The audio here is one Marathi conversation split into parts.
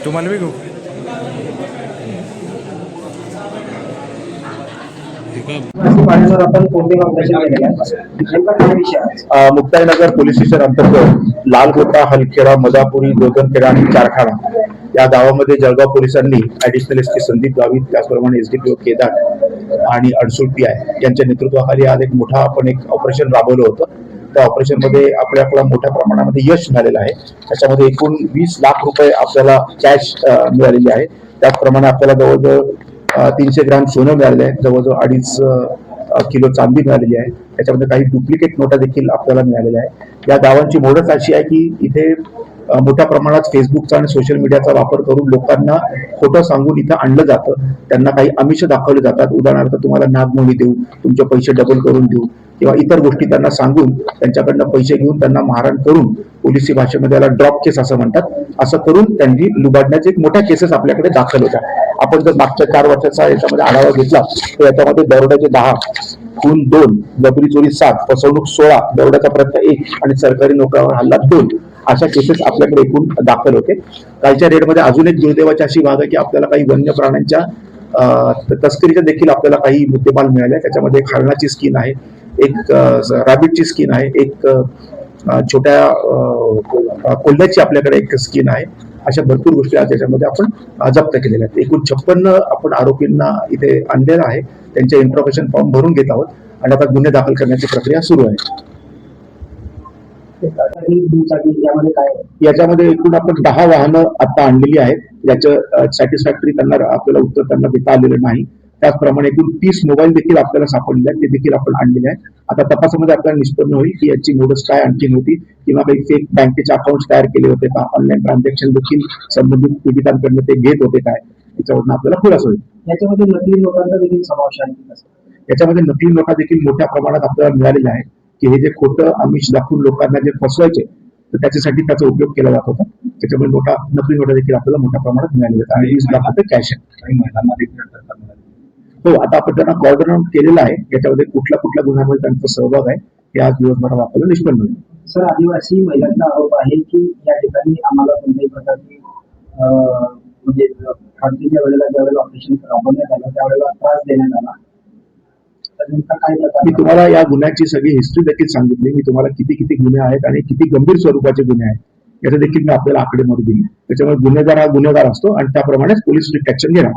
तुम्हाला बी घेऊ मुक्ताईनगर पोलीस स्टेशन अंतर्गत लालगोटा, हलखेडा, मदापुरी, गोदनखेडा आणि चारखाना या गावामध्ये जळगाव पोलिसांनी ऍडिशनल एसपी संदीप गावित, त्याचप्रमाणे एसडीपीओ केदार आणि अडसूळ पीआय यांच्या नेतृत्वाखाली आज एक मोठा आपण एक ऑपरेशन राबवलं होतं. त्या ऑपरेशन मध्ये आपल्याला मोठ्या प्रमाणामध्ये यश मिळालेलं आहे. त्याच्यामध्ये एकूण 20 लाख रुपये आपल्याला कॅश मिळालेली आहे. त्याचप्रमाणे आपल्याला जवळजवळ 300 ग्रॅम सोनं मिळालेलं आहे, जवळजवळ 2.5 किलो चांदी मिळालेली आहे. त्याच्यामध्ये काही डुप्लिकेट नोटा देखील आपल्याला मिळालेल्या आहेत. या गावांची मोडच अशी आहे की इथे मोठ्या प्रमाणात फेसबुकचा आणि सोशल मीडियाचा वापर करून लोकांना खोटं सांगून इथं आणलं जातं. त्यांना काही आमिष दाखवले जातात. उदाहरणार्थ तुम्हाला नागमोडी देऊ, तुमचे पैसे डबल करून देऊ किंवा इतर गोष्टी त्यांना सांगून त्यांच्याकडनं पैसे घेऊन त्यांना मारहाण करून, पोलिसी भाषेमध्ये याला ड्रॉप केस असं म्हणतात, असं करून त्यांनी लुबाडण्याचे एक मोठ्या केसेस आपल्याकडे दाखल होत्या. आपण जर मागच्या 4 वर्षाचा याच्यामध्ये आढावा घेतला तर याच्यामध्ये दरोड्याचे 10, खून 2, जबरी चोरी 7, फसवणूक 16, दरोड्याचा प्रयत्न 1 आणि सरकारी नोकरावर हल्ला 2 अशा केसेस आपल्याकडे एकूण दाखल होते. कालच्या रेडमध्ये अजून एक दुर्दैवाची अशी बाब आहे की आपल्याला काही वन्य प्राण्यांच्या तस्करीच्या देखील आपल्याला काही मुद्देमाल मिळाले. त्याच्यामध्ये एक हरणाची स्कीन आहे, एक रॅबिटची स्कीन आहे, एक छोट्या कोल्ह्याची आपल्याकडे एक स्कीन आहे. अशा भरपूर गोष्टी आज त्याच्यामध्ये आपण जप्त केलेल्या आहेत. एकूण 56 आपण आरोपींना इथे आणलेला आहे. त्यांचे इंट्रोगेशन फॉर्म भरून घेत आहोत आणि आता गुन्हे दाखल करण्याची प्रक्रिया सुरू आहे. याच्यामध्ये एकूण आपण 10 वाहनं आता आणलेली आहेत. याचं सॅटिस्फॅक्टरी त्यांना आपल्याला उत्तर त्यांना देता आलेलं नाही. त्याचप्रमाणे एकूण 30 मोबाईल देखील आपल्याला सापडले आहेत, ते देखील आपण आणलेले आहेत. आता तपासामध्ये आपल्याला निष्पन्न होईल की याची मोडस काय आणखी होती किंवा काही फेक बँकेचे अकाउंट तयार केले होते का, ऑनलाईन ट्रान्झॅक्शन देखील संबंधित पीडितांकडनं ते घेत होते काय, याच्यावरून आपल्याला खुलासा होईल. याच्यामध्ये नकली नोटांचा देखील समावेश आहे. याच्यामध्ये नकली नोटा देखील मोठ्या प्रमाणात आपल्याला मिळालेला आहे की हे जे खोटं आमिष दाखवून लोकांना जे फसवायचे तर त्याच्यासाठी त्याचा उपयोग केला जात होता. त्याच्यामुळे नकली नोटा देखील आपल्याला मोठ्या प्रमाणात मिळालेल्या आहेत आणि 20 लाख रुपये कॅश आहे. हो, आता आपण त्यांना कॉर्डन आउट केलेलं आहे. याच्यामध्ये कुठल्या गुन्ह्यामध्ये त्यांचा सहभाग आहे हे आज दिवसभरात आपल्याला निष्पन्न होईल. सर, आदिवासी महिलांचा आरोप आहे की या ठिकाणी आम्हाला कोणत्याही प्रकारची म्हणजे खाजगीच्या वेळेला ज्यावेळेला ऑपरेशन राबवण्यात आलं त्यावेळेला त्रास देण्यात आला. मी तुम्हाला या गुन्ह्याची सगळी हिस्ट्री देखील सांगितली. मी तुम्हाला किती गुन्हे आहेत आणि किती गंभीर स्वरूपाचे गुन्हे आहेत याचा देखील मी आपल्याला आकडेमोडी दिली. त्याच्यामुळे गुन्हेगार हा गुन्हेगार असतो आणि त्याप्रमाणेच पोलीस स्ट्रिक्ट ऍक्शन घेणार.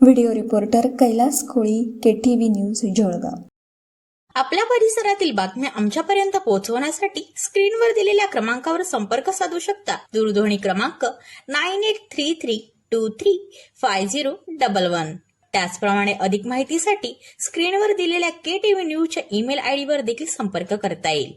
व्हिडिओ रिपोर्टर कैलास कोळी, KTV न्यूज, जळगाव. आपल्या परिसरातील बातम्या आमच्यापर्यंत पोहोचवण्यासाठी स्क्रीनवर दिलेल्या क्रमांकावर संपर्क साधू शकता. दूरध्वनी क्रमांक 9833235011. त्याचप्रमाणे अधिक माहितीसाठी स्क्रीनवर दिलेल्या KTV न्यूजच्या ईमेल आयडीवर देखील संपर्क करता येईल.